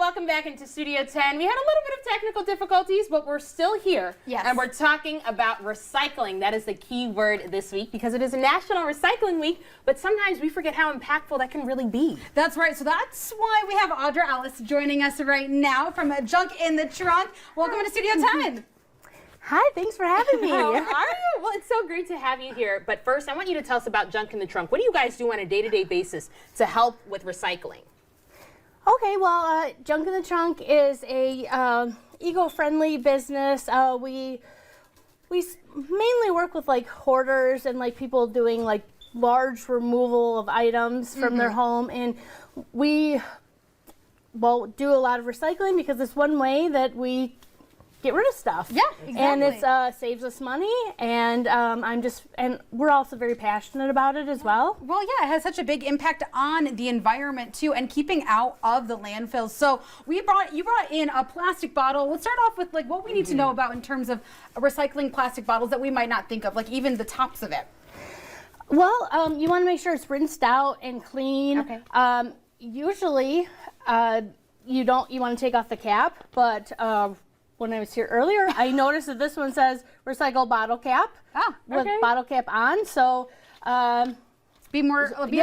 welcome back into Studio 10. We had a little bit of technical difficulties, but we're still here. Yes. And we're talking about recycling. That is the key word this week because it is National Recycling Week, but sometimes we forget how impactful that can really be. That's right. So that's why we have Audra Ellis joining us right now from Junk in the Trunk. Welcome to Studio 10. Hi, thanks for having me. How are you? Well, it's so great to have you here. But first, I want you to tell us about Junk in the Trunk. What do you guys do on a day-to-day basis to help with recycling? Okay, well, Junk in the Trunk is a eco-friendly business. We mainly work with like hoarders and like people doing like large removal of items from their home, and we do a lot of recycling because it's one way that we get rid of stuff. Yeah, exactly. And it saves us money, and and we're also very passionate about it as well. Well, yeah, it has such a big impact on the environment too, and keeping out of the landfills. So you brought in a plastic bottle. Let's start off with like what we need to know about in terms of recycling plastic bottles that we might not think of, like even the tops of it. Well, you want to make sure it's rinsed out and clean. Okay. Usually, you want to take off the cap, but when I was here earlier, I noticed that this one says recycle bottle cap with bottle cap on. So be observant. Be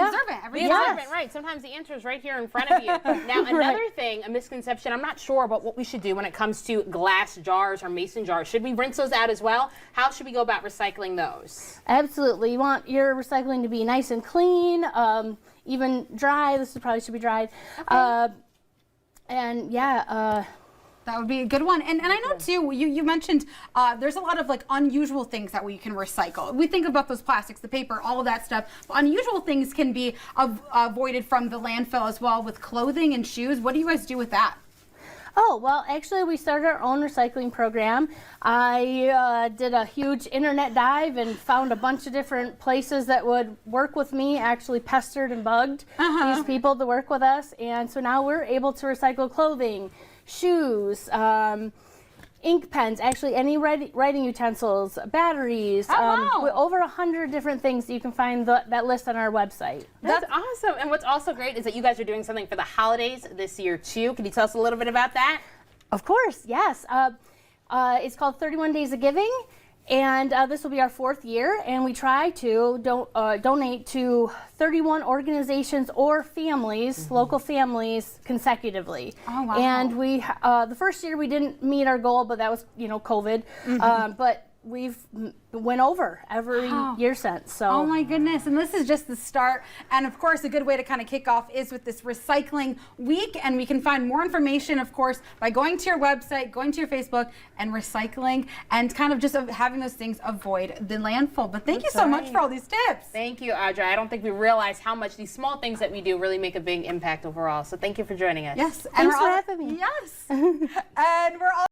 observant, right. Sometimes the answer is right here in front of you. Now, another thing, a misconception, I'm not sure about what we should do when it comes to glass jars or mason jars. Should we rinse those out as well? How should we go about recycling those? Absolutely. You want your recycling to be nice and clean, even dry. This probably should be dried. Okay. And yeah, that would be a good one. And I know too, you mentioned there's a lot of like unusual things that we can recycle. We think about those plastics, the paper, all of that stuff. But unusual things can be avoided from the landfill as well, with clothing and shoes. What do you guys do with that? Oh, well, actually, we started our own recycling program. I did a huge internet dive and found a bunch of different places that would work with me, actually pestered and bugged these people to work with us. And so now we're able to recycle clothing, shoes, ink pens, actually any writing utensils, batteries, over 100 different things that you can find that list on our website. That's awesome. And what's also great is that you guys are doing something for the holidays this year too. Can you tell us a little bit about that? Of course, yes. It's called 31 Days of Giving, and this will be our 4th year, and we try to donate to 31 organizations or families, local families, consecutively. Oh, wow. And we, the first year we didn't meet our goal, but that was, COVID. But we've went over every year since. So. Oh my goodness, and this is just the start. And of course, a good way to kind of kick off is with this recycling week, and we can find more information, of course, by going to your website, going to your Facebook, and recycling, and kind of just having those things avoid the landfill. But thank you so much for all these tips. Thank you, Audra. I don't think we realize how much these small things that we do really make a big impact overall. So thank you for joining us. Yes, thanks for having me. Yes, and we're all